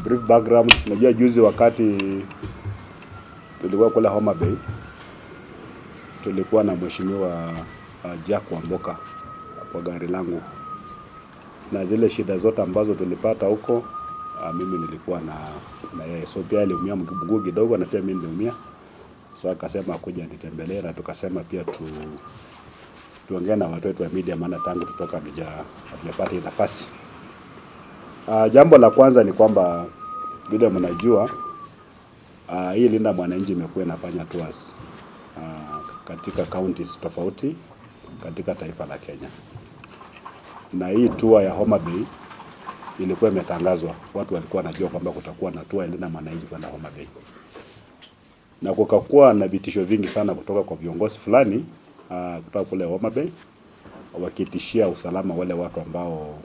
Brief background, unajua juzi wakati tulikuwa kule Homa Bay, tulikuwa na mheshimiwa Jack Wamboka kwa gari langu, na zile shida zote ambazo tulipata huko, mimi nilikuwa na yeye. So pia aliumia mguu kidogo na pia mimi niliumia. So akasema kuja nitembelee, na tukasema pia tuongee na watu wetu wa media, maana tangu tutoka tumepata nafasi. Jambo la kwanza ni kwamba vile mnajua hii Linda Mwananchi imekuwa inafanya tours katika counties tofauti katika taifa la Kenya. Na hii tour ya Homa Bay ilikuwa imetangazwa, watu walikuwa wanajua kwamba kutakuwa na tour ya Linda Mwananchi kwenda Homa Bay. Na kukakuwa na vitisho vingi sana kutoka kwa viongozi fulani kutoka kule Homa Bay, wakitishia usalama wale watu ambao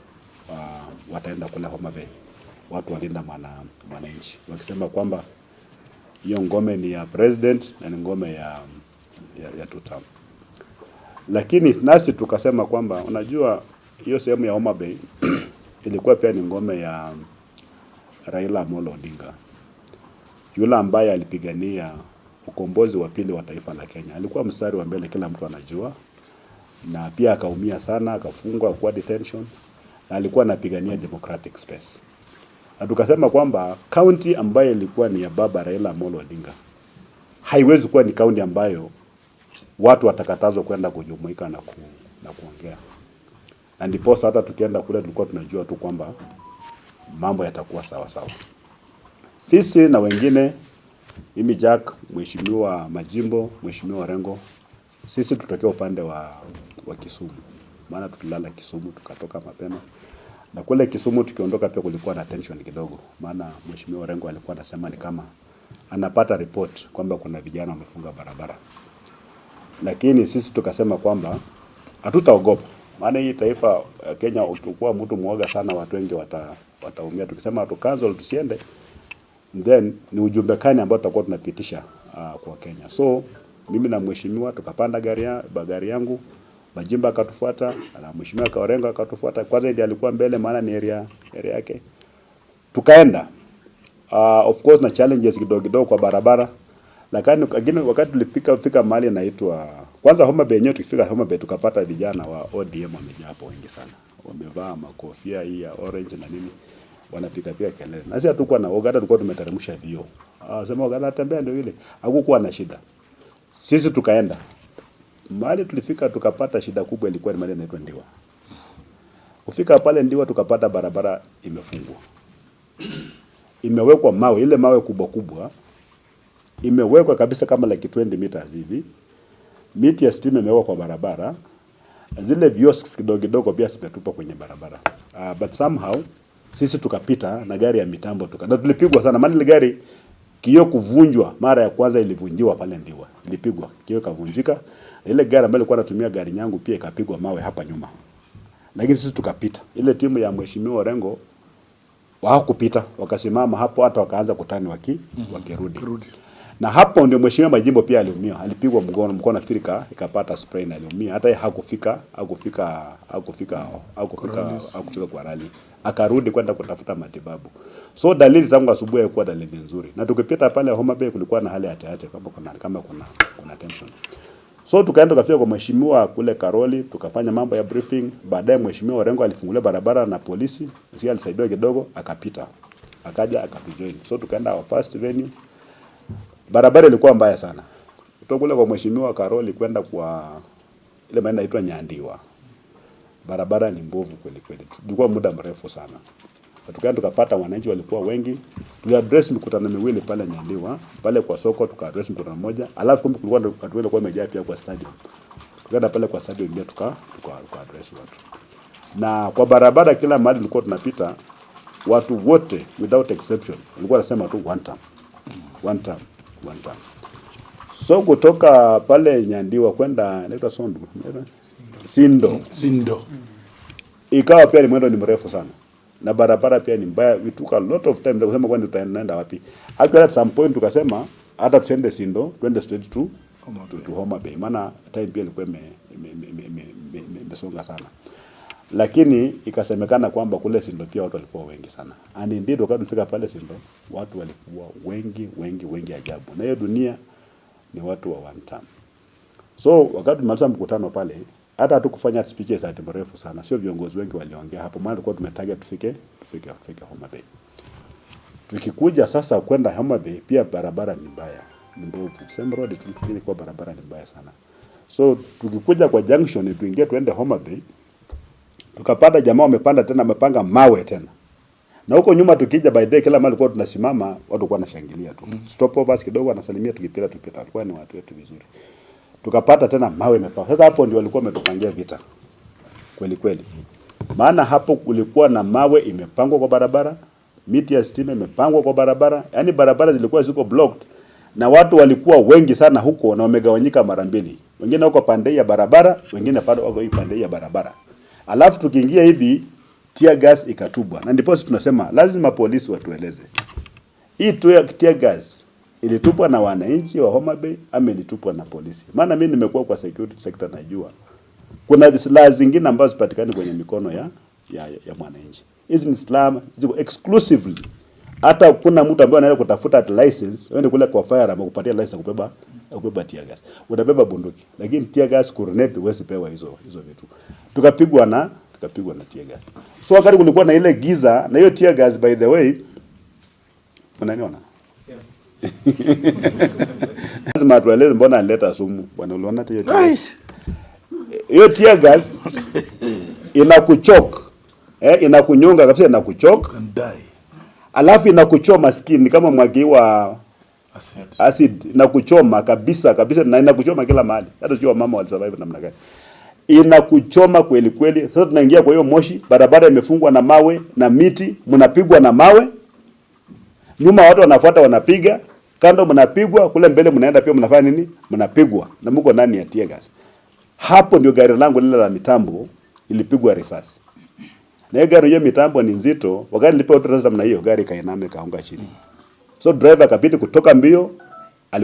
wataenda kule Homa Bay, watu wa Linda Mwananchi, wakisema kwamba hiyo ngome ni ya president na ni ngome ya tutam. Lakini nasi tukasema kwamba unajua hiyo sehemu ya Homa Bay ilikuwa pia ni ngome ya Raila Amolo Odinga, yule ambaye alipigania ukombozi wa pili wa taifa la Kenya. Alikuwa mstari wa mbele, kila mtu anajua, na pia akaumia sana, akafungwa kwa detention, na alikuwa anapigania democratic space. Na tukasema kwamba county ambayo ilikuwa ni ya baba Raila Amolo Odinga haiwezi kuwa ni county ambayo watu watakatazwa kwenda kujumuika na kuongea. Na ndipo hata tukienda kule tulikuwa tunajua tu kwamba mambo yatakuwa sawa sawa. Sisi na wengine, mimi Jack, mheshimiwa Majimbo, mheshimiwa Orengo, sisi tutokea upande wa Kisumu. Maana tulilala Kisumu, tukatoka mapema. Na kule Kisumu tukiondoka pia kulikuwa na tension kidogo. Maana mheshimiwa Orengo alikuwa anasema ni kama anapata report kwamba kuna vijana wamefunga barabara. Lakini sisi tukasema kwamba hatutaogopa. Maana hii taifa Kenya, ukikuwa mtu mwoga sana, watu wengi wataumia. Tukisema tu cancel tusiende, then ni ujumbe kani ambao tutakuwa tunapitisha kwa Kenya. So mimi na mheshimiwa tukapanda gari yangu, Majimba akatufuata na mheshimiwa Orengo akatufuata. Kwanza ndiye alikuwa mbele, maana ni area yake. Tukaenda of course na challenges kidogo kwa barabara, lakini wakati tulifika mahali inaitwa kwanza Homa Bay yenyewe. Tukifika Homa Bay tukapata vijana wa ODM wamejaa hapo wengi sana, wamevaa makofia hii ya orange na nini, wanapiga pia kelele. Na sisi hatukuwa na ogada, tulikuwa tumeteremsha vio. Sema ogada tembea ndio ile, hakukuwa na shida. Sisi tukaenda mahali tulifika, tukapata shida kubwa, ilikuwa ni mahali inaitwa Ndiwa. Kufika pale Ndiwa tukapata barabara imefungwa, imewekwa mawe, ile mawe kubwa imewekwa kabisa kama like 20 meters hivi. Miti ya stima imewekwa kwa barabara, zile kiosks kidogo pia zimetupwa kwenye barabara. But somehow sisi tukapita na gari ya mitambo na tulipigwa sana, maana ile gari kioo kuvunjwa. Mara ya kwanza ilivunjiwa pale Ndiwa, ilipigwa kioo kavunjika. Ile gari ambayo ilikuwa natumia gari yangu pia ikapigwa mawe hapa nyuma. Lakini sisi tukapita. Ile timu ya mheshimiwa Orengo hawakupita, wakasimama hapo, hata wakaanza kutani wakirudi. Na hapo ndio mheshimiwa Majimbo pia aliumia, alipigwa mkono Afrika ikapata spray na aliumia. Hata yeye hakufika kwa rally, akarudi kwenda kutafuta matibabu. So dalili tangu asubuhi ilikuwa dalili nzuri. Na tukipita pale Homa Bay kulikuwa na hali ya tete kama kuna tension. So tukaenda tukafika kwa mheshimiwa kule Karoli, tukafanya mambo ya briefing. Baadaye mheshimiwa Orengo alifungulia barabara na polisi, sisi alisaidiwa kidogo, akapita. Akaja akatujoin. So tukaenda our first venue. Barabara ilikuwa mbaya sana. Kutoka kule kwa mheshimiwa Karoli kwenda kwa ile maana inaitwa Nyandiwa, barabara ni mbovu kweli. Tulikuwa muda mrefu sana. Tukaenda tukapata wananchi walikuwa wengi. Tuliaddress mikutano miwili pale Nyandiwa, pale kwa soko tukaaddress mkutano mmoja. Alafu kulikuwa watu wengi kwa wamejaa pia kwa stadium. Tukaenda pale kwa stadium pia tuka-address watu. Na kwa barabara kila mahali tulikuwa tunapita, watu wote without exception walikuwa wanasema tu one time. So kutoka pale Nyandiwa kwenda inaitwa Sindo. Ikawa pia ni mwendo ni mrefu sana. Na barabara pia ni mbaya. We took a lot of time kusema kwani tutaenda wapi. Actually at some point tukasema hata tuende Sindo, twende straight to Homa Bay. Maana time pia ilikuwa imesonga sana. Lakini ikasemekana kwamba kule Sindo pia watu walikuwa wengi sana. And indeed wakati tulifika pale Sindo watu walikuwa wengi ajabu. Na hiyo dunia ni watu wa one time. So wakati tumaliza mkutano pale, hata hatukufanya speeches ati mrefu sana. Sio viongozi wengi waliongea hapo, maana tulikuwa tumetarget tufike Homa Bay. Tukikuja sasa kwenda Homa Bay pia barabara ni mbaya, ni mbovu. Same road tulikuwa barabara ni mbaya sana. So tukikuja kwa junction tuingie tuende Homa Bay, tukapata jamaa wamepanda tena wamepanga mawe tena. Na huko nyuma tukija by the kila mahali kwa tunasimama watu walikuwa wanashangilia tu. Stopovers kidogo wanasalimia tukipita. Walikuwa ni watu wetu vizuri. Tukapata tena mawe imepangwa. Sasa hapo ndio walikuwa wametupangia vita. Kweli. Maana hapo kulikuwa na mawe imepangwa kwa barabara, miti ya stima imepangwa kwa barabara. Yaani barabara zilikuwa ziko blocked na watu walikuwa wengi sana huko na wamegawanyika mara mbili. Wengine wako pande ya barabara, wengine wako pande ya barabara. Alafu tukiingia hivi tear gas ikatubwa. Na ndipo tunasema lazima polisi watueleze. Hii tear gas ilitupwa na wananchi wa Homa Bay ama ilitupwa na polisi? Maana mimi nimekuwa kwa security sector najua. Kuna silaha zingine ambazo zipatikani kwenye mikono ya mwananchi. Hizi ni silaha ziko exclusively. Hata kuna mtu ambaye anaenda kutafuta license, wewe kule kwa fire amekupatia license kubeba tear gas. Unabeba bunduki. Lakini tear gas grenade huwezi pewa hizo vitu. Tukapigwa na tear gas. So wakati kulikuwa na ile giza na hiyo tear gas by the way unaniona? Lazima tueleze mbona alileta sumu. Bwana uliona hiyo tear gas? Hiyo tear gas inakuchoke. Inakunyonga kabisa, inakuchoke. Alafu inakuchoma skin kama mwagiwa acid inakuchoma kabisa na inakuchoma kila mahali. Hata sio mama walisurvive namna gani. Inakuchoma kweli. Sasa tunaingia kwa hiyo moshi, barabara imefungwa na mawe na miti, mnapigwa na mawe. Nyuma watu wanafuata wanapiga, kando mnapigwa, kule mbele mnaenda pia mnafanya nini? Mnapigwa na mko ndani ya tear gas. Hapo ndio gari langu lile la mitambo ilipigwa risasi. Na gari hiyo mitambo ni nzito, wakati nilipewa risasi namna hiyo gari kainame kaanguka chini. So driver akapita kutoka mbio,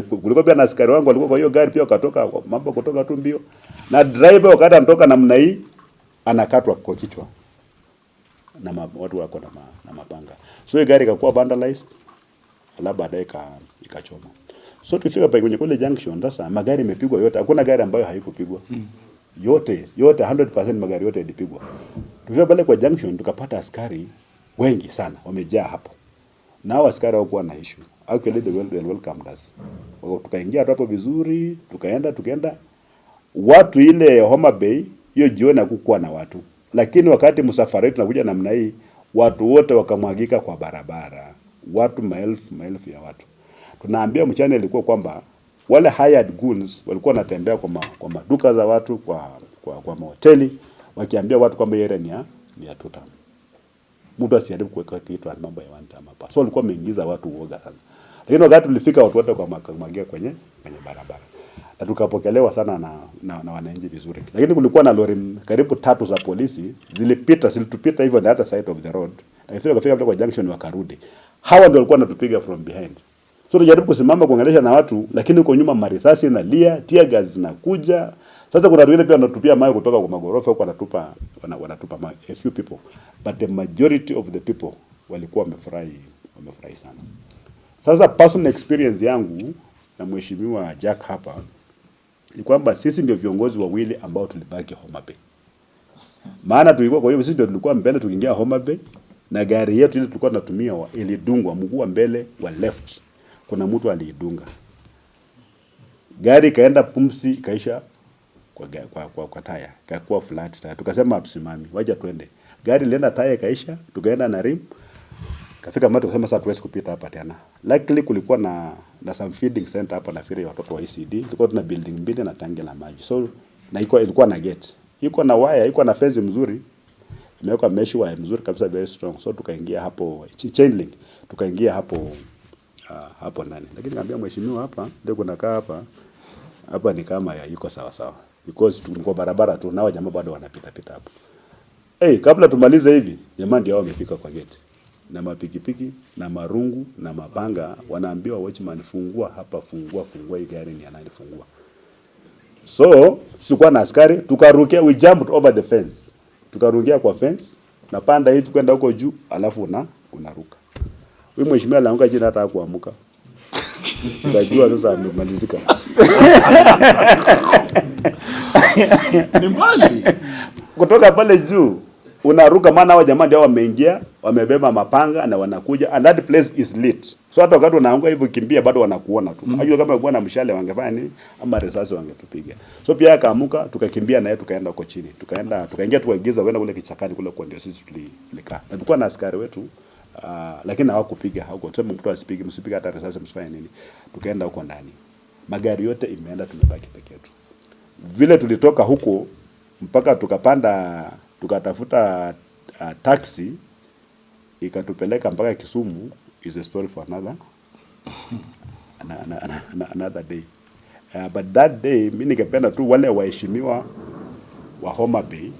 kulikuwa pia na askari wangu walikuwa kwa hiyo gari pia wakatoka mambo kutoka tu mbio. Na driver wakati anatoka namna hii anakatwa kwa kichwa. Na watu wako na mapanga. So hiyo gari ikakuwa vandalized, alafu baadaye ikachoma. So tukifika pale kwenye kule junction sasa magari imepigwa yote. Hakuna gari ambayo haikupigwa. Yote 100% magari yote yalipigwa. Tukifika pale kwa junction tukapata askari wengi sana wamejaa hapo. Na hao askari hawakuwa na issue. Actually they welcomed us. Tukaingia hapo vizuri, tukaenda watu ile Homa Bay hiyo jioni hakukuwa na watu. Lakini wakati msafara wetu tunakuja namna hii watu wote wakamwagika kwa barabara. Watu maelfu ya watu. Tunaambia mchana ilikuwa kwamba wale hired goons walikuwa wanatembea kwa maduka za watu, kwa mahoteli wakiambia watu kwamba yeye ni ya tuta. Mtu asijaribu kuweka kitu mambo ya one time hapa. So walikuwa wameingiza watu uoga sana. Lakini wakati tulifika watu wote kwa magia kwenye barabara. Na tukapokelewa sana na wananchi vizuri. Lakini kulikuwa na lori karibu 3 za polisi zilitupita hivyo the other side of the road. Na kufika kwa junction wakarudi. Hawa ndio walikuwa wanatupiga from behind. So tunajaribu kusimama kuongelesha na watu, lakini huko nyuma marisasi inalia, tear gas zinakuja. Sasa kuna watu wengine pia wanatupia mawe kutoka kwa magorofa huko wanatupa mawe. A few people, but the majority of the people walikuwa wamefurahi sana. Sasa personal experience yangu na mheshimiwa Jack hapa ni kwamba sisi ndio viongozi wawili ambao tulibaki Homa Bay. Maana tulikuwa kwa hiyo sisi ndio tulikuwa mbele tukiingia Homa Bay na gari yetu ile tulikuwa tunatumia ilidungwa mguu wa mbele wa left. Kuna mtu aliidunga. Gari kaenda pumsi kaisha kwa taya, kakuwa flat tire. Tukasema tusimami, wacha tuende. Gari lienda taya kaisha, tukaenda na rim. Kafika mahali tukasema sasa tuwezi kupita hapa tena. Luckily kulikuwa na some feeding center hapa na fire ya watoto wa ECD. Tulikuwa tuna building mbili na tangi la maji. So na ilikuwa na gate. Iko na wire, iko na fence mzuri. Imewekwa mesh wire mzuri kabisa, very strong. So tukaingia hapo chain link. Tukaingia hapo ndani. Lakini nikamwambia mheshimiwa hapa ndio kunakaa hapa ni kama yuko sawa. Because tulikuwa barabara tu nao jamaa bado wanapita hapo. Kabla tumalize hivi, jamaa ndio wamefika kwa gate. Na mapikipiki na marungu na mapanga wanaambiwa watchman fungua hapa, fungua hii gari ni anayefungua. So, sikuwa na askari, tukarukia, we jumped over the fence. tukarungia kwa fence, napanda hivi kwenda huko juu, alafu unaruka. Huyu mheshimiwa anaanguka chini hata hakuamuka. Unajua sasa amemalizika. Ni mbali. Kutoka pale juu unaruka, maana hao jamaa ndio wameingia, wamebeba mapanga na wanakuja, and that place is lit. So hata wakati unaanguka hivyo kimbia bado wanakuona tu. Unajua kama kulikuwa na mshale wangefanya nini ama risasi wangetupiga. So pia akaamuka, tukakimbia naye tukaenda huko chini. Tukaingia tukaigiza kwenda kule kichakani kule kwa ndio sisi tulikaa. Na tulikuwa na askari wetu lakini hawakupiga, hawakusema mtu asipige, msipige hata risasi, msifanye nini. Tukaenda huko ndani. Magari yote imeenda, tumebaki peke yetu. Vile tulitoka huko mpaka tukapanda, tukatafuta taxi ikatupeleka mpaka Kisumu is a story for another day. But that day mimi ningependa tu wale waheshimiwa wa Homa Bay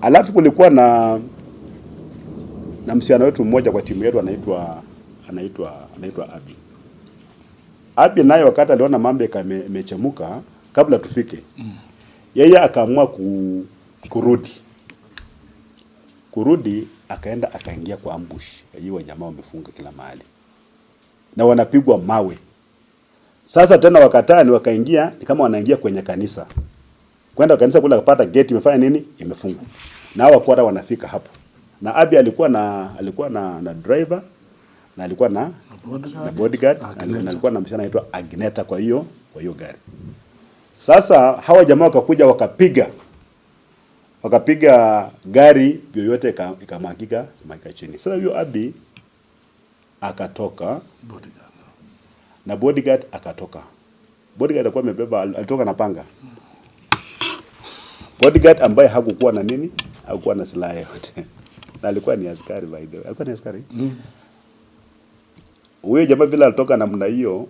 alafu kulikuwa na msichana wetu mmoja kwa timu yetu anaitwa Abi. Abi naye wakati aliona mambo yamechemuka kabla tufike. Yeye akaamua kurudi akaenda akaingia kwa ambush. Hiyo jamaa wamefunga kila mahali. Na wanapigwa mawe. Sasa tena wakatani wakaingia ni kama wanaingia kwenye kanisa. Kwenda kanisa kule akapata gate imefanya nini? Imefungwa. Na hao wakora wanafika hapo. Na Abi alikuwa na driver na alikuwa na bodyguard na alikuwa na msichana anaitwa Agneta kwa hiyo gari. Sasa hawa jamaa wakakuja wakapiga gari yoyote ikamwagika chini. Sasa huyo Abi akatoka na bodyguard akatoka. Bodyguard alikuwa amebeba, alitoka na panga. Bodyguard ambaye hakukuwa na nini? Hakukuwa na silaha yote. Na alikuwa ni askari by the way. Alikuwa ni askari. Huyo jamaa vile alitoka namna hiyo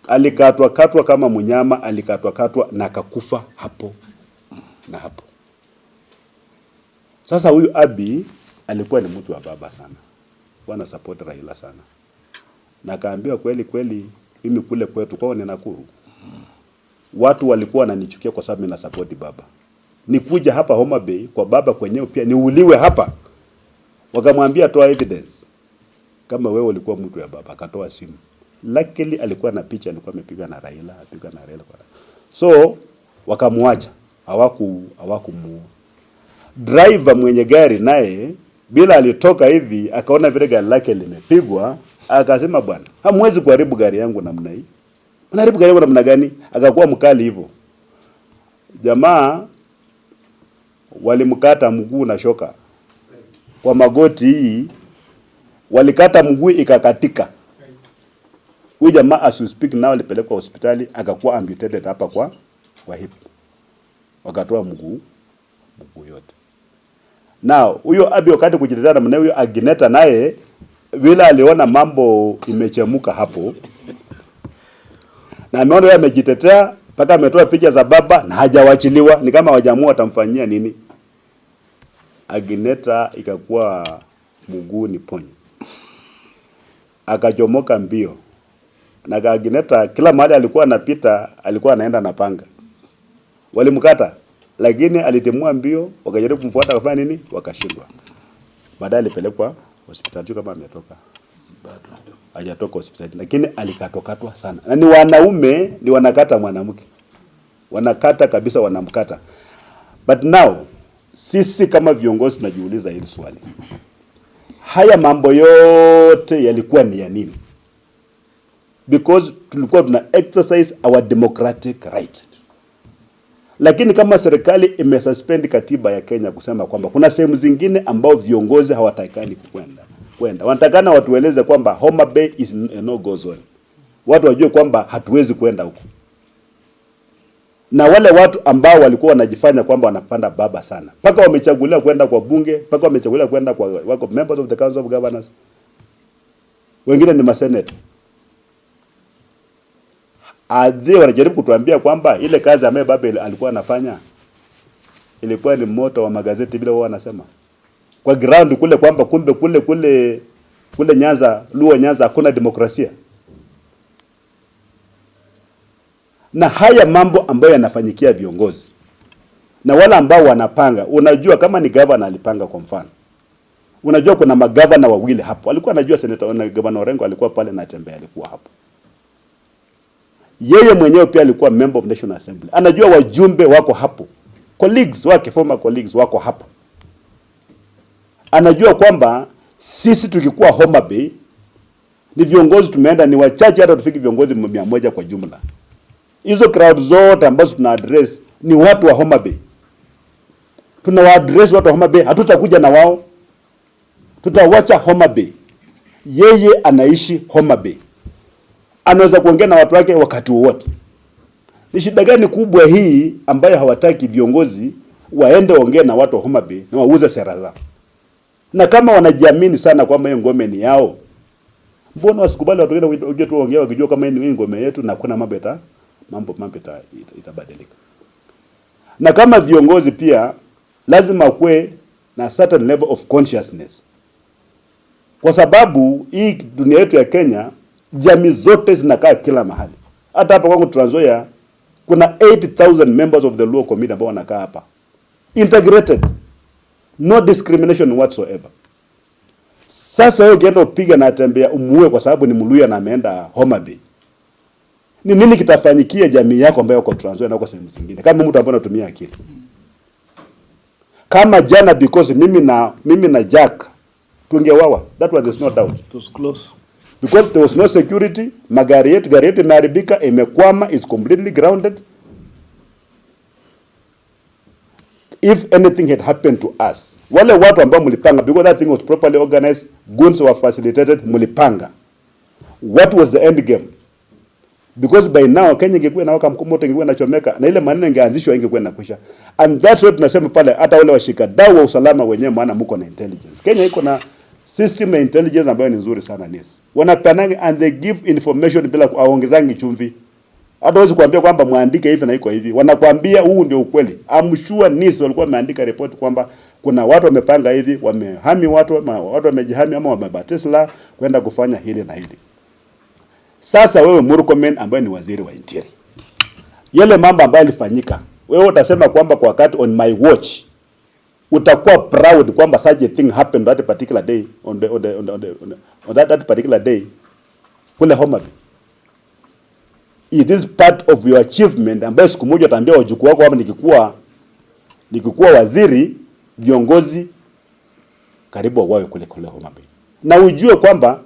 alikatwa kama mnyama, alikatwa na akakufa hapo na hapo. Sasa huyu Abi alikuwa ni mtu wa baba sana. Wana support Raila sana. Na kaambiwa kweli mimi kule kwetu kwao ni Nakuru. Watu walikuwa wananichukia kwa sababu nina support baba. Nikuja hapa Homa Bay kwa baba kwenyewe pia niuliwe hapa. Wakamwambia toa evidence. Kama wewe ulikuwa mtu ya baba, akatoa simu. Luckily alikuwa na picha, alikuwa amepiga na Raila, kwa. So wakamwacha, hawakumu. Driver mwenye gari naye bila alitoka hivi akaona vile gari lake limepigwa, akasema bwana, hamwezi kuharibu gari yangu namna hii. Unaharibu gari yangu namna gani? Akakuwa mkali hivyo. Jamaa walimkata mguu na shoka. Kwa magoti hii walikata mguu ikakatika. Huyu jamaa as we speak now alipelekwa hospitali akakuwa amputated hapa kwa hip. Wakatoa mguu yote. Now huyo Abi wakati kujitetea na huyo Agneta naye vile aliona mambo imechemuka hapo. Na ameona yeye amejitetea mpaka ametoa picha za baba na hajawachiliwa, ni kama wajamua watamfanyia nini. Agneta ikakuwa mguu ni ponyo. Akachomoka mbio. Na Agneta kila mahali alikuwa anapita alikuwa anaenda na panga. Walimkata lakini alitimua mbio, wakajaribu kumfuata kufanya nini? Wakashindwa. Baadaye alipelekwa hospitali kama ametoka. Bado hajatoka hospitali lakini alikatwa sana. Na ni wanaume ni wanakata mwanamke. Wanakata kabisa, wanamkata. But now sisi kama viongozi tunajiuliza hili swali. Haya mambo yote yalikuwa ni ya nini? Because tulikuwa tuna exercise our democratic right. Lakini kama serikali imesuspend katiba ya Kenya kusema kwamba kuna sehemu zingine ambao viongozi hawatakani kwenda. Wanatakana watueleze kwamba Homa Bay is a no-go zone. Watu wajue kwamba hatuwezi kwenda huko. Na wale watu ambao walikuwa wanajifanya kwamba wanapanda baba sana, paka wamechaguliwa kwenda kwa bunge, paka wamechaguliwa kwenda kwa wako members of the Council of Governors. Wengine ni maseneta. Adhi wanajaribu kutuambia kwamba ile kazi ambayo baba alikuwa anafanya ilikuwa ni moto wa magazeti bila wao wanasema. Kwa ground kule kwamba kumbe kule Nyanza, Luo Nyanza hakuna demokrasia. Na haya mambo ambayo yanafanyikia viongozi na wale ambao wanapanga, unajua kama ni governor alipanga kwa mfano. Unajua kuna magavana wawili hapo. Alikuwa anajua senator na governor Orengo alikuwa pale na Tembea alikuwa hapo. Yeye mwenyewe pia alikuwa member of National Assembly. Anajua wajumbe wako hapo. Colleagues wake, former colleagues wako hapo. Anajua kwamba sisi tukikuwa Homa Bay ni viongozi tumeenda ni wachache, hata tufiki viongozi 100 kwa jumla. Hizo crowd zote ambazo tuna address ni watu wa Homa Bay. Tunawa address watu wa Homa Bay, hatutakuja na wao. Tutawacha Homa Bay. Yeye anaishi Homa Bay. Anaweza kuongea na watu wake wakati wowote. Ni shida gani kubwa hii ambayo hawataki viongozi waende ongea na watu wa Homa Bay na wauze sera zao? Na kama wanajiamini sana kwamba hiyo ngome ni yao, mbona wasikubali watu wengine uje tu ongea wakijua kama hii ngome yetu na kuna mambo itabadilika. Na kama viongozi pia lazima kuwe na certain level of consciousness. Kwa sababu hii dunia yetu ya Kenya, jamii zote zinakaa kila mahali. Hata hapa kwangu Trans Nzoia kuna 80,000 members of the Luo community ambao wanakaa hapa. Integrated. No discrimination whatsoever. Sasa wewe ukienda upiga na Tembea umuue kwa sababu ni Mluya na ameenda Homa Bay. Ni nini kitafanyikia jamii yako ambayo uko Trans Nzoia na uko sehemu zingine? Kama mtu ambaye anatumia akili. Kama jana because mimi na Jack tungewawa. That was there's no doubt. It was close. Because there was no security, gari yetu imeharibika, imekwama, is completely grounded. If anything had happened to us, wale watu ambao mlipanga, because that thing was properly organized, goons were facilitated, mlipanga. What was the end game? Because by now Kenya ingekuwa na waka mkomoto, ingekuwa inachomeka na ile maneno ingeanzishwa ingekuwa inakwisha. And that's what tunasema pale, hata wale washikadau wa usalama wenyewe, maana mko na intelligence. Kenya iko na system ya intelligence ambayo ni nzuri sana NIS. Wanapananga and they give information bila kuongezangi chumvi. Hata wezi kuambia kwamba muandike hivi na iko hivi. Wanakuambia huu ndio ukweli. I'm sure NIS walikuwa wameandika report kwamba kuna watu wamepanga hivi, wamehami watu wamejihami ama wamebatisla kwenda kufanya hili na hili. Sasa wewe Murkomen ambaye ni waziri wa interior, yale mambo ambayo yalifanyika, wewe utasema kwamba kwa wakati on my watch utakuwa proud kwamba such a thing happened that particular day on that particular day kule Homa Bay? It is part of your achievement ambayo siku moja utaambia wajukuu wako kwamba nikikuwa waziri viongozi karibu wawe kule Homa Bay. Na ujue kwamba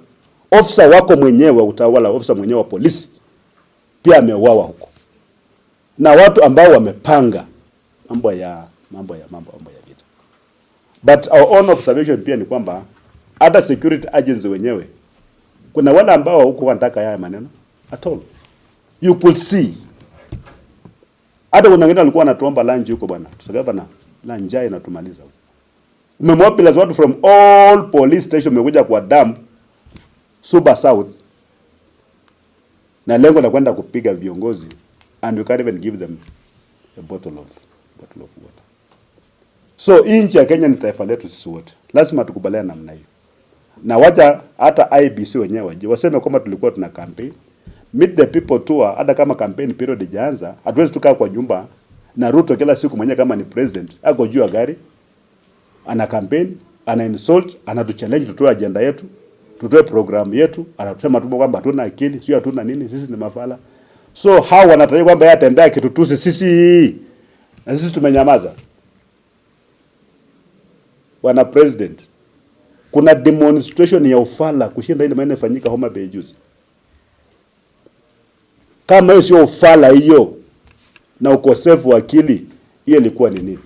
ofisa wako mwenyewe wa utawala, ofisa mwenyewe wa polisi pia ameuawa huko. Na watu ambao wamepanga mambo ya vita. But our own observation pia ni kwamba hata security agencies wenyewe kuna wale ambao huko wanataka haya maneno at all. You could see hata kuna wengine walikuwa wanatuomba lunch huko bwana. Tusagaba na lunch na tumaliza huko. Umemobilize watu from all police station wamekuja kwa dump Suba South na lengo la kwenda kupiga viongozi, and we can't even give them a bottle of water. So nchi ya Kenya ni taifa letu sisi wote. Lazima tukubaliane namna hiyo. Na wacha hata IBC wenyewe waseme kwamba tulikuwa tuna campaign. Meet the people tour, hata kama campaign period ijaanza, hatuwezi tukaa kwa nyumba na Ruto kila siku mwenyewe kama ni president, ako juu ya gari, ana campaign, ana insult, anatuchallenge tutoe agenda yetu, tutoe program yetu, anatusema tu kwamba hatuna akili, sio hatuna nini, sisi ni mafala. So hao wanatarajia kwamba yeye atembea kitutusi sisi, na sisi tumenyamaza. Wana president, kuna demonstration ya ufala kushinda ile maana ifanyika Homa Bay juzi. Kama hiyo sio ufala hiyo na ukosefu wa akili, hiyo ilikuwa ni nini?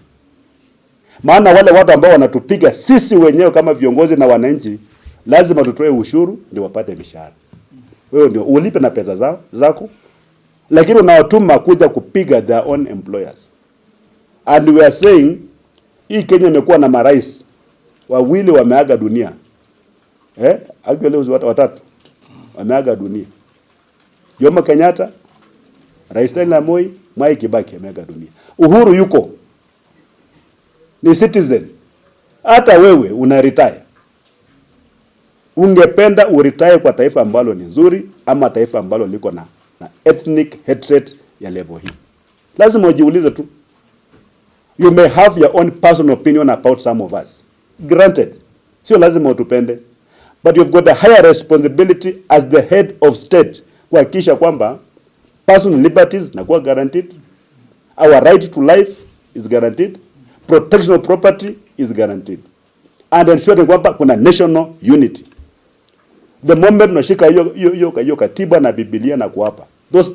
Maana wale watu ambao wanatupiga sisi wenyewe kama viongozi na wananchi, lazima tutoe ushuru ndio wapate mishahara. Wewe ndio ulipe na pesa zako, lakini unawatuma kuja kupiga their own employers. And we are saying hii Kenya imekuwa na marais wawili wameaga dunia. Actually watatu wameaga dunia. Jomo Kenyatta, Rais Daniel Moi, Mwai Kibaki ameaga dunia. Uhuru yuko. Ni citizen. Hata wewe una retire. Ungependa uretire kwa taifa ambalo ni nzuri ama taifa ambalo liko na ethnic hatred ya level hii. Lazima ujiulize tu. You may have your own personal opinion about some of us. Granted, sio lazima utupende, but you've got a higher responsibility as the head of state kuhakikisha kwamba personal liberties nakuwa guaranteed, our right to life is guaranteed, protection of property is guaranteed, and ensuring kwamba kuna national unity. The moment unashika hiyo katiba na Biblia na kuapa,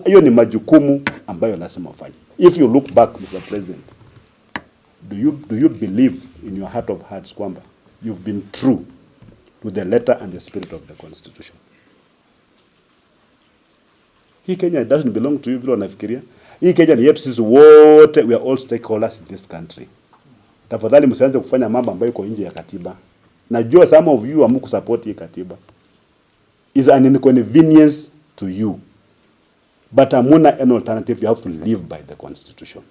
hiyo ni majukumu ambayo lazima ufanye. If you look back, Mr. President, do you believe in your heart of hearts kwamba you've been true to the letter and the spirit of the Constitution? Hii Kenya doesn't belong to you vile wanafikiria. Hii Kenya ni yetu sisi wote, we are all stakeholders in this country. Tafadhali msianze kufanya mambo ambayo iko nje ya katiba. Najua some of you hamu kusupport hii katiba. Is an inconvenience to you. But hamuna an alternative, you have to live by the Constitution.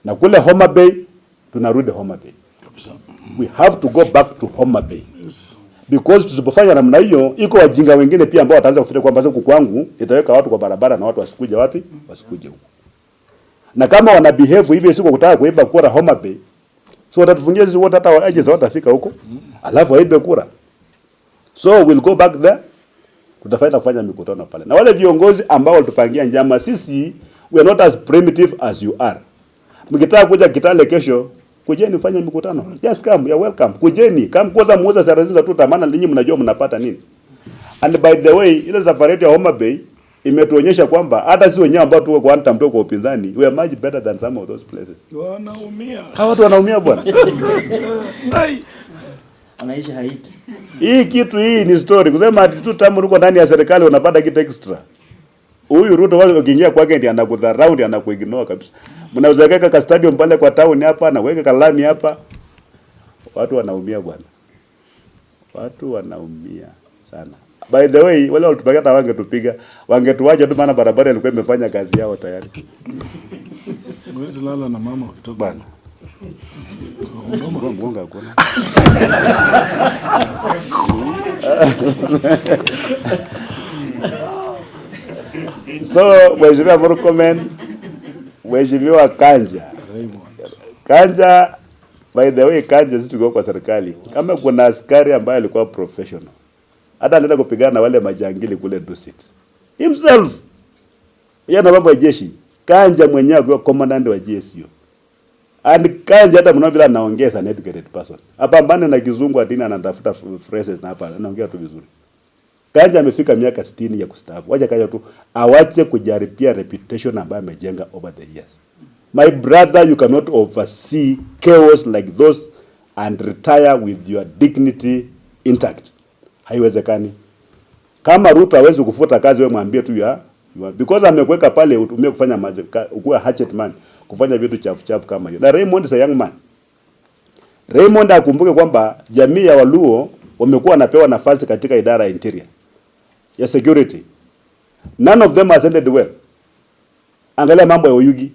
Na kule Homa Bay, tunarudi Homa Bay. We have to go back to Homa Bay. Yes. Because tusipofanya namna hiyo, iko wajinga wengine pia ambao wataanza kufikiria kwamba huku kwangu itaweka watu kwa barabara na watu wasikuje wapi? Wasikuje huko. Na kama wana behave hivi siko kutaka kuiba kura Homa Bay, so watatufungia sisi wote hata agents watafika huko. Alafu waibe kura. So we'll go back there. Tutafanya kufanya mikutano pale. Na wale viongozi ambao walitupangia njama, sisi we are not as primitive as you are. Mkitaka kuja Kitale kesho, kujeni ufanye mikutano. Just come, you're welcome. Kujeni, kama kwanza muuza sera zenu tu tamana ninyi mnajua mnapata nini. And by the way, ile safari yetu ya Homa Bay imetuonyesha kwamba hata si wenyewe ambao tuko kwa antamto kwa upinzani, we are much better than some of those places. Wanaumia. Hao watu wanaumia bwana. Anaishi Haiti. Hii kitu hii ni story. Kusema ati tu tamu uko ndani ya serikali unapata kitu extra. Huyu Ruto wale ukiingia kwake ndiye anakudharau, ndiye anakuignore kabisa. Mnaweza kaka ka stadium pale kwa town hapa na weka kalami hapa. Watu wanaumia bwana. Watu wanaumia sana. By the way, wale walitupiga hata wangetupiga, wangetuacha tu maana barabara ilikuwa imefanya kazi yao tayari. Mwezi lala na mama ukitoka Bwana. Mgonga kuna. So, Mheshimiwa Murkomen, Mheshimiwa Kanja. Kanja, by the way, Kanja sisi tuko kwa serikali. Kama kuna askari ambaye alikuwa professional, hata alienda kupigana na wale majangili kule Dusit. Himself. Yeye na mambo ya jeshi. Kanja mwenyewe akiwa commandant wa GSU. And Kanja hata mnaona vile anaongea an educated person. Hapa mbane na kizungu adini anatafuta phrases na hapa anaongea tu vizuri. Kanja amefika miaka 60 ya kustaafu. Wacha Kanja tu awache kujaribia reputation ambayo amejenga over the years. My brother, you cannot oversee chaos like those and retire with your dignity intact. Haiwezekani. Kama Ruto hawezi kufuta kazi, wewe mwambie tu ya because amekuweka pale utumie kufanya ukuwa hatchet man, kufanya vitu chafu kama hiyo. Na Raymond is a young man. Raymond akumbuke kwamba jamii ya Waluo wamekuwa wanapewa nafasi katika idara ya interior ya security. None of them has ended well. Angalia mambo ya Oyugi.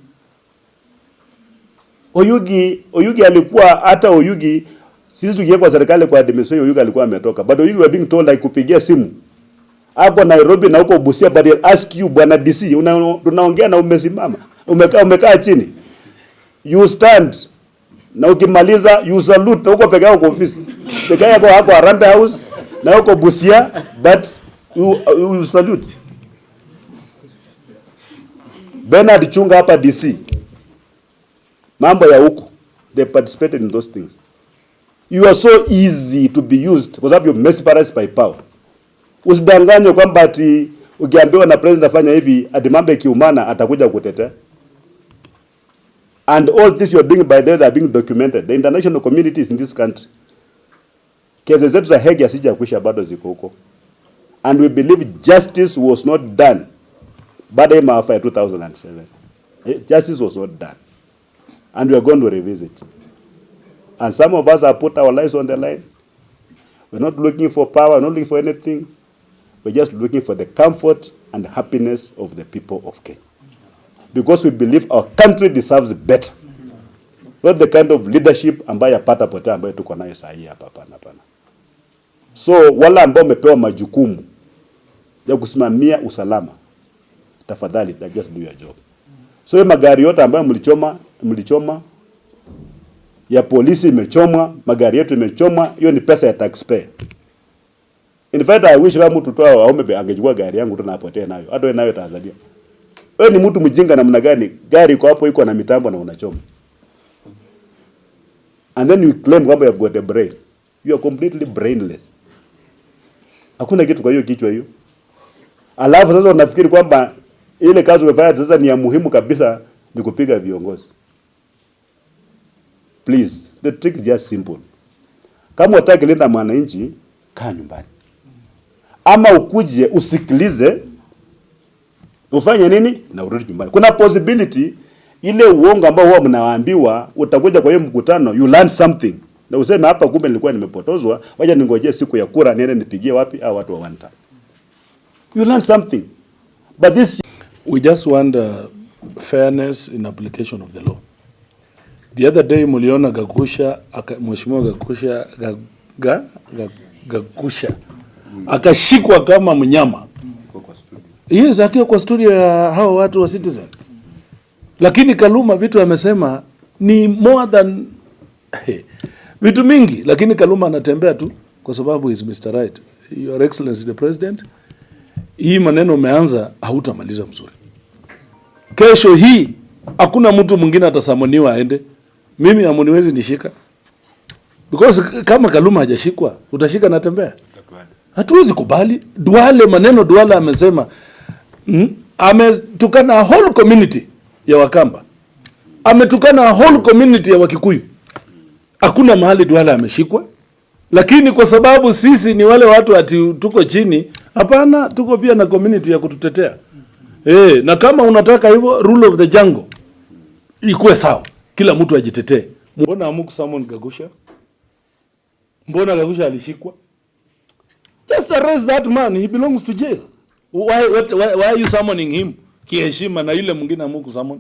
Oyugi alikuwa hata Oyugi sisi tukienda kwa serikali kwa administration Oyugi alikuwa ametoka. But Oyugi were being told like kupigia simu. Hapo Nairobi na huko Busia, but they'll ask you bwana DC, tunaongea na umesimama. Umekaa chini. You stand. Na ukimaliza you salute na huko peke yako kwa ofisi. Peke yako hapo Aranda House na huko Busia, but you salute. Bernard Chunga hapa DC. Mambo ya huko, they participated in those things. You are so easy to be used because you mesmerized by power. Usidanganywe kwamba ati ukiambiwa na president afanya hivi ati mambo yakiumana atakuja kutetea. And all this you are doing by the way they are being documented. The international communities in this country. Kesi zetu za Hague asija kuisha bado ziko huko. And we believe justice was not done baada ya maafa ya 2007. Justice was not done. And we are going to revisit. And some of us have put our lives on the line. We're not looking for power, we're not looking for anything. We're just looking for the comfort and happiness of the people of Kenya. Because we believe our country deserves better. Not the kind of leadership ambayo yapata potea ambayo tuko nayo saa hii hapa hapana. So wala ambao wamepewa majukumu ya kusimamia usalama. tafadhali just do your job. So hiyo magari yote ambayo mlichoma ya polisi imechomwa, magari yetu imechomwa, hiyo ni pesa ya taxpayer. In fact, I wish kama mtu tu aume angechukua gari yangu tu na apotea nayo. Hata wewe nayo Tanzania. Wewe ni mtu mjinga namna gani? Gari iko hapo iko na mitambo na unachoma. And then you claim kwamba you have got a brain. You are completely brainless. Hakuna kitu kwa hiyo kichwa hiyo. Alafu sasa unafikiri kwamba ile kazi umefanya sasa ni ya muhimu kabisa ni kupiga viongozi. Please, the trick is just simple. Kama unataka linda mwananchi, kaa nyumbani. Ama ukuje usikilize, ufanye nini? Na urudi nyumbani. Kuna possibility ile uongo ambao huwa mnawaambiwa utakuja kwa hiyo mkutano, you learn something. Na useme hapa kumbe nilikuwa nimepotozwa, wacha ningojee siku ya kura niende nipigie wapi au watu wa wanta. You learn something. But this we just want fairness in application of the law. The other day muliona Gagusha, Mheshimiwa Gagusha akashikwa kama mnyama. Yes, akiwa kwa studio ya hao watu wa Citizen. Lakini Kaluma vitu amesema ni more than vitu mingi, lakini Kaluma anatembea tu kwa sababu is Mr. Right. Your Excellency the President, hii maneno umeanza hautamaliza mzuri. Kesho hii hakuna mtu mwingine atasamoniwa aende. Mimi hamuniwezi nishika. Because kama Kaluma hajashikwa, utashika na tembea. Hatuwezi kubali. Maneno Duale amesema ametukana whole community ya Wakamba. Ametukana whole community ya Wakikuyu. Hakuna mahali Duale ameshikwa. Lakini kwa sababu sisi ni wale watu ati tuko chini, hapana, tuko pia na community ya kututetea. Na kama unataka hivyo rule of the jungle ikuwe sawa. Kila mtu ajitetee. Mbona amuku summon Gagusha? Mbona Gagusha alishikwa? Just arrest that man, he belongs to jail. Why are you summoning him? Kiheshima na yule mwingine amuku summon.